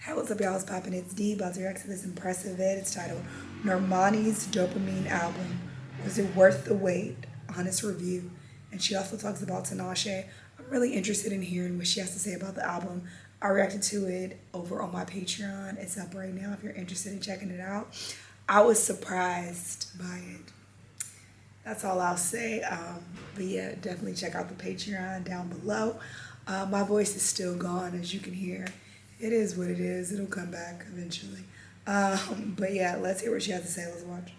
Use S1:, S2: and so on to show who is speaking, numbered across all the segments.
S1: Hey, what's up, y'all? It's poppin'. It's D. About to react to this impressive vid. It's titled Normani's Dopamine Album. Was it worth the wait? Honest review. And she also talks about Tinashe. I'm really interested in hearing what she has to say about the album. I reacted to it over on my Patreon. It's up right now if you're interested in checking it out. I was surprised by it. That's all I'll say. But yeah, definitely check out the Patreon down below. My voice is still gone, as you can hear. It is what it is. It'll come back eventually. But yeah, let's hear what she has to say. Let's watch.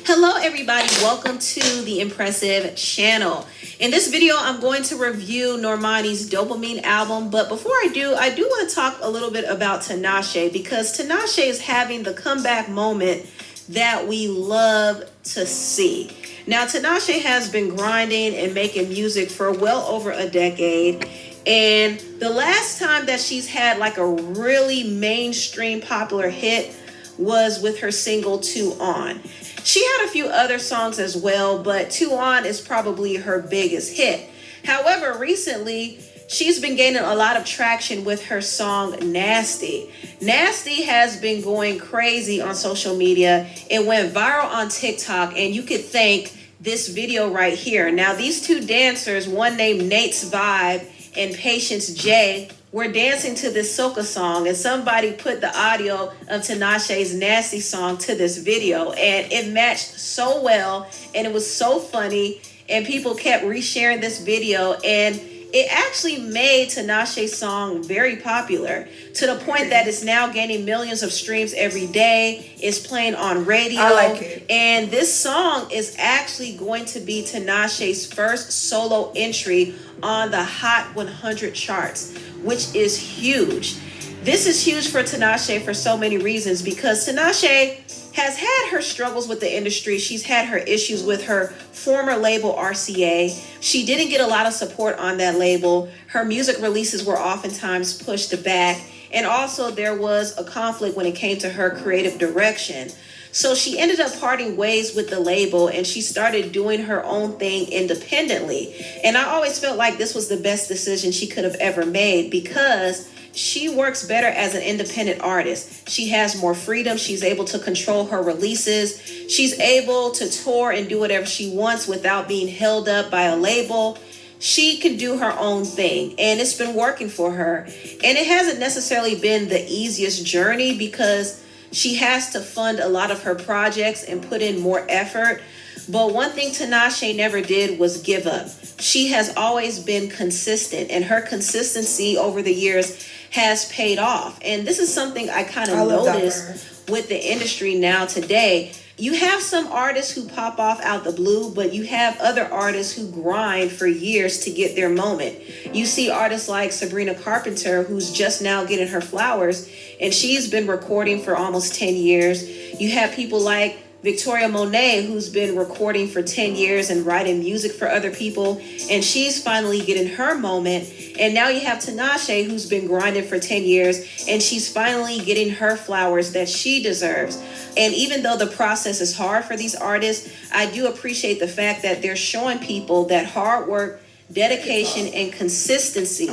S2: Hello everybody, welcome to the Impressive channel. In this video, I'm going to review Normani's Dopamine album, but before I do want to talk a little bit about Tinashe, because Tinashe is having the comeback moment that we love to see. Now, Tinashe has been grinding and making music for well over a decade, and the last time that she's had like a really mainstream popular hit was with her single 2 On. She had a few other songs as well, but 2 On is probably her biggest hit. However, recently, she's been gaining a lot of traction with her song Nasty. Nasty has been going crazy on social media. It went viral on TikTok, and you could thank this video right here. Now, these two dancers, one named Nate's Vibe and Patience J, were dancing to this soca song, and somebody put the audio of Tinashe's Nasty song to this video, and it matched so well, and it was so funny, and people kept resharing this video, and it actually made Tinashe's song very popular to the point that it's now gaining millions of streams every day. It's playing on radio.
S1: I like it.
S2: And this song is actually going to be Tinashe's first solo entry on the Hot 100 charts, which is huge. This is huge for Tinashe for so many reasons, because Tinashe has had her struggles with the industry. She's had her issues with her former label, RCA. She didn't get a lot of support on that label. Her music releases were oftentimes pushed back. And also there was a conflict when it came to her creative direction. So she ended up parting ways with the label, and she started doing her own thing independently. And I always felt like this was the best decision she could have ever made, because she works better as an independent artist. She has more freedom. She's able to control her releases. She's able to tour and do whatever she wants without being held up by a label. She can do her own thing, and it's been working for her. And it hasn't necessarily been the easiest journey, because she has to fund a lot of her projects and put in more effort. But one thing Tinashe never did was give up. She has always been consistent, and her consistency over the years has paid off. And this is something I kind of noticed with the industry now today. You have some artists who pop off out the blue, but you have other artists who grind for years to get their moment. You see artists like Sabrina Carpenter, who's just now getting her flowers, and she's been recording for almost 10 years. You have people like Victoria Monet, who's been recording for 10 years and writing music for other people, and she's finally getting her moment. And now you have Tinashe, who's been grinding for 10 years, and she's finally getting her flowers that she deserves. And even though the process is hard for these artists, I do appreciate the fact that they're showing people that hard work, dedication, and consistency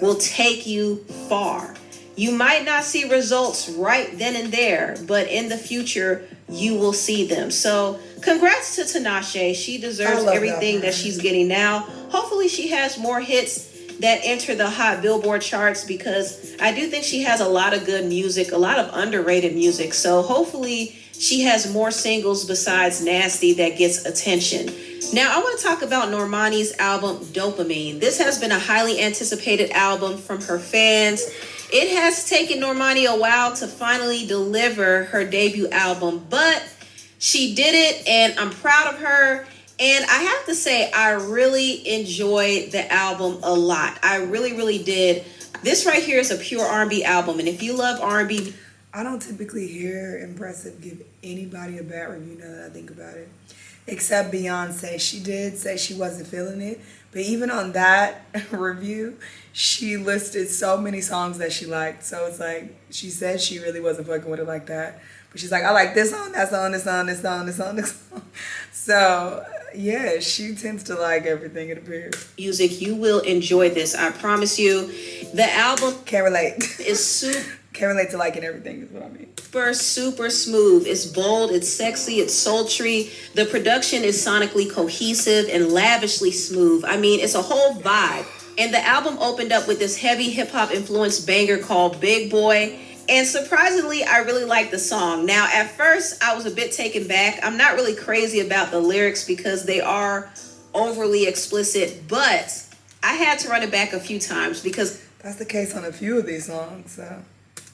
S2: will take you far. You might not see results right then and there, but in the future, you will see them. So congrats to Tinashe. She deserves everything that she's getting now. Hopefully she has more hits that enter the hot Billboard charts, because I do think she has a lot of good music, a lot of underrated music. So hopefully she has more singles besides Nasty that gets attention. Now, I want to talk about Normani's album, Dopamine. This has been a highly anticipated album from her fans. It has taken Normani a while to finally deliver her debut album, but she did it, and I'm proud of her. And I have to say, I really enjoyed the album a lot. I really, really did. This right here is a pure R&B album, and if you love R&B...
S1: I don't typically hear Impressive give anybody a bad review now that I think about it, except Beyonce. She did say she wasn't feeling it, but even on that review, she listed so many songs that she liked. So it's like, she said she really wasn't fucking with it like that, but she's like, I like this song, that song, this song, this song, this song, this song. So Yeah, she tends to like everything, it appears.
S2: Music, you will enjoy this. I promise you. The album
S1: Can't relate.
S2: is super.
S1: Can't relate to liking everything is what I mean.
S2: Super smooth. It's bold, it's sexy, it's sultry. The production is sonically cohesive and lavishly smooth. I mean, it's a whole vibe. And the album opened up with this heavy hip hop influenced banger called Big Boy. And surprisingly, I really liked the song. Now, at first, I was a bit taken back. I'm not really crazy about the lyrics because they are overly explicit, but I had to run it back a few times because
S1: that's the case on a few of these songs, so.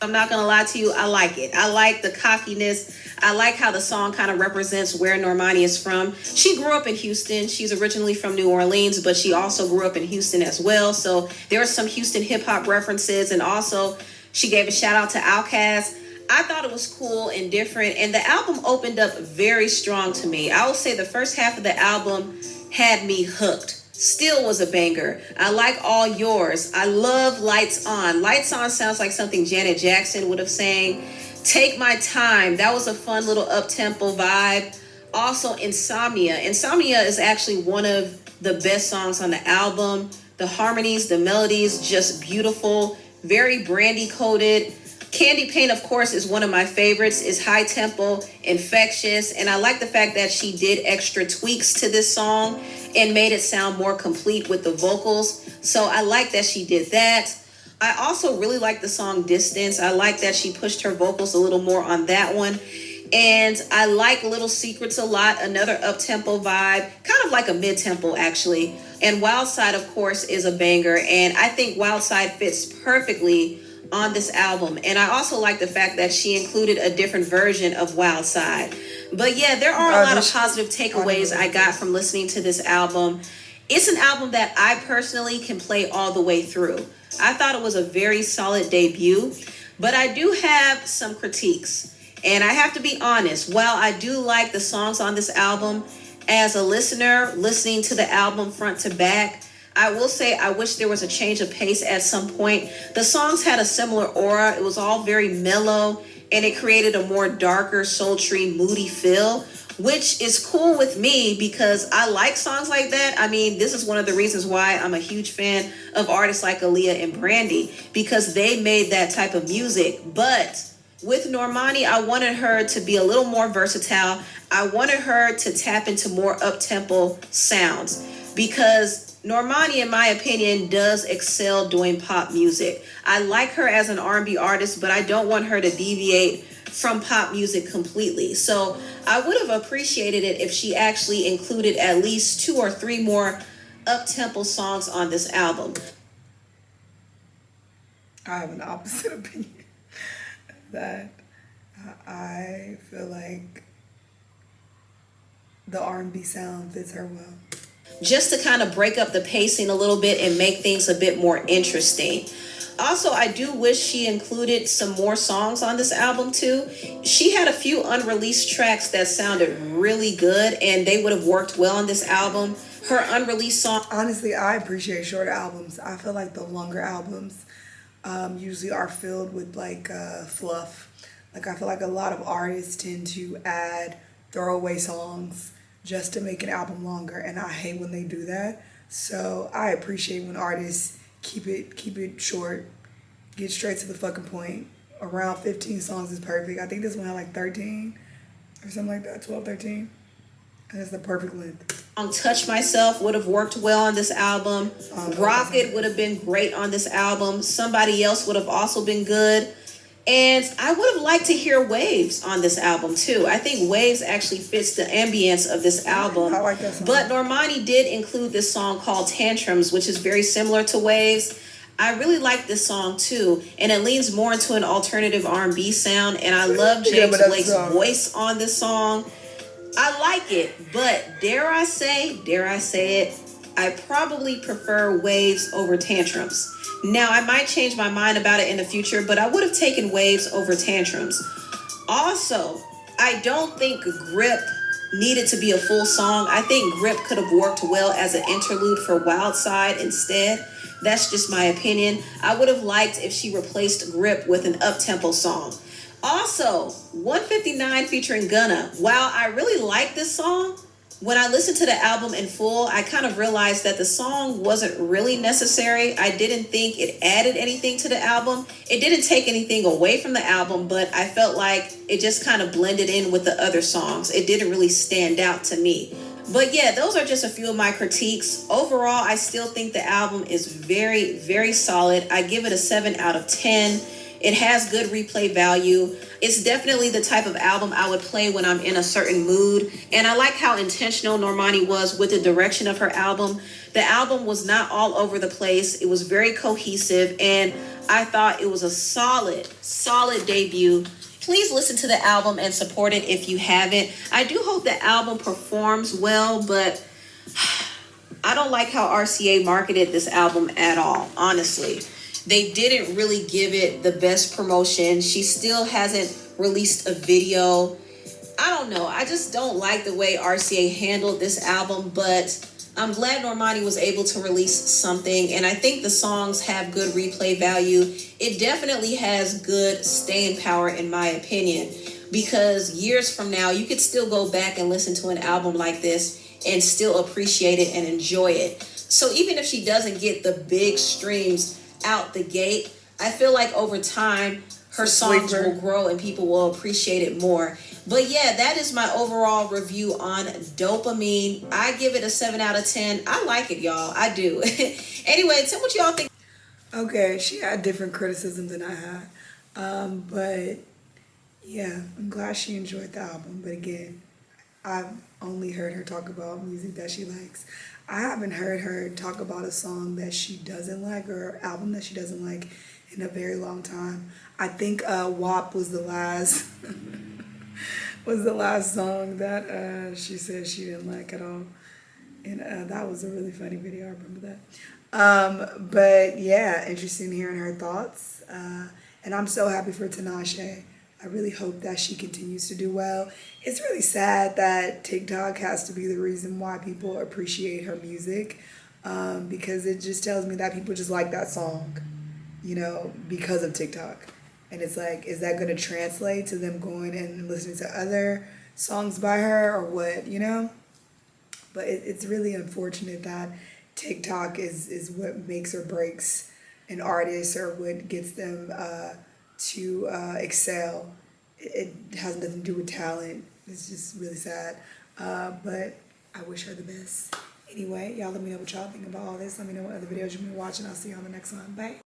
S2: I'm not gonna lie to you, I like it. I like the cockiness. I like how the song kind of represents where Normani is from. She grew up in Houston. She's originally from New Orleans, but she also grew up in Houston as well. So there are some Houston hip hop references, and also she gave a shout out to Outkast. I thought it was cool and different, and the album opened up very strong to me. I will say the first half of the album had me hooked. Still was a banger. I like All Yours. I love Lights On. Lights On sounds like something Janet Jackson would have sang. Take My Time. That was a fun little up-tempo vibe. Also, Insomnia. Insomnia is actually one of the best songs on the album. The harmonies, the melodies, just beautiful. Very brandy coated. Candy Paint, of course, is one of my favorites. It's high tempo, infectious, and I like the fact that she did extra tweaks to this song and made it sound more complete with the vocals. So I like that she did that. I also really like the song Distance. I like that she pushed her vocals a little more on that one. And I like Little Secrets a lot, another up-tempo vibe, kind of like a mid-tempo actually. And Wild Side, of course, is a banger, and I think Wild Side fits perfectly on this album. And I also like the fact that she included a different version of Wild Side. But yeah, there are a lot of positive takeaways I got from listening to this album. It's an album that I personally can play all the way through. I thought it was a very solid debut, but I do have some critiques. And I have to be honest, while I do like the songs on this album, as a listener, listening to the album front to back, I will say I wish there was a change of pace at some point. The songs had a similar aura. It was all very mellow, and it created a more darker, sultry, moody feel, which is cool with me because I like songs like that. I mean, this is one of the reasons why I'm a huge fan of artists like Aaliyah and Brandy, because they made that type of music. But with Normani, I wanted her to be a little more versatile. I wanted her to tap into more up-tempo sounds because Normani, in my opinion, does excel doing pop music. I like her as an R&B artist, but I don't want her to deviate from pop music completely. So I would have appreciated it if she actually included at least 2 or 3 more up-tempo songs on this album.
S1: I have an opposite opinion. That I feel like the R&B sound fits her well.
S2: Just to kind of break up the pacing a little bit and make things a bit more interesting. Also, I do wish she included some more songs on this album too. She had a few unreleased tracks that sounded really good and they would have worked well on this album. Her unreleased song.
S1: Honestly, I appreciate shorter albums. I feel like the longer albums usually are filled with like fluff. Like I feel like a lot of artists tend to add throwaway songs just to make an album longer, and I hate when they do that. So I appreciate when artists keep it short, get straight to the fucking point. Around 15 songs is perfect. I think this one had like 13 or something like that, 12, 13. And that's the perfect length.
S2: Touch Myself would have worked well on this album. Rocket would have been great on this album. Somebody Else would have also been good. And I would have liked to hear Waves on this album too. I think Waves actually fits the ambience of this album.
S1: I like that song.
S2: But Normani did include this song called Tantrums, which is very similar to Waves. I really like this song too, and it leans more into an alternative R&B sound. And I love James Blake's voice on this song. I like it, but dare I say it, I probably prefer Waves over Tantrums. Now, I might change my mind about it in the future, but I would have taken Waves over Tantrums. Also, I don't think Grip needed to be a full song. I think Grip could have worked well as an interlude for Wild Side instead. That's just my opinion. I would have liked if she replaced Grip with an up-tempo song. Also, 159 featuring Gunna. While I really like this song, When I listened to the album in full, I kind of realized that the song wasn't really necessary. I didn't think it added anything to the album. It didn't take anything away from the album, but I felt like it just kind of blended in with the other songs. It didn't really stand out to me. But yeah, those are just a few of my critiques. Overall, I still think the album is very, very solid. I give it a 7 out of 10. It has good replay value. It's definitely the type of album I would play when I'm in a certain mood. And I like how intentional Normani was with the direction of her album. The album was not all over the place. It was very cohesive, and I thought it was a solid, solid debut. Please listen to the album and support it if you haven't. I do hope the album performs well, but I don't like how RCA marketed this album at all, honestly. They didn't really give it the best promotion. She still hasn't released a video. I don't know. I just don't like the way RCA handled this album, but I'm glad Normani was able to release something, and I think the songs have good replay value. It definitely has good staying power, in my opinion, because years from now, you could still go back and listen to an album like this and still appreciate it and enjoy it. So even if she doesn't get the big streams out the gate, I feel like over time her songs will grow and people will appreciate it more. But yeah, that is my overall review on Dopamine. I give it a 7 out of 10. I like it, y'all. I do. Anyway, tell what y'all think.
S1: Okay, she had different criticisms than I had. But yeah, I'm glad she enjoyed the album. But again, I've only heard her talk about music that she likes. I haven't heard her talk about a song that she doesn't like or an album that she doesn't like in a very long time. I think WAP was the last was the last song that she said she didn't like at all. And that was a really funny video. I remember that. But yeah, interesting hearing her thoughts. And I'm so happy for Tinashe. I really hope that she continues to do well. It's really sad that TikTok has to be the reason why people appreciate her music, because it just tells me that people just like that song, because of TikTok. And it's like, is that going to translate to them going and listening to other songs by her or what? But it's really unfortunate that TikTok is what makes or breaks an artist or what gets them to excel. It has nothing to do with talent. It's just really sad. But I wish her the best. Anyway, y'all let me know what y'all think about all this. Let me know what other videos you've been watching. I'll see you on the next one. Bye.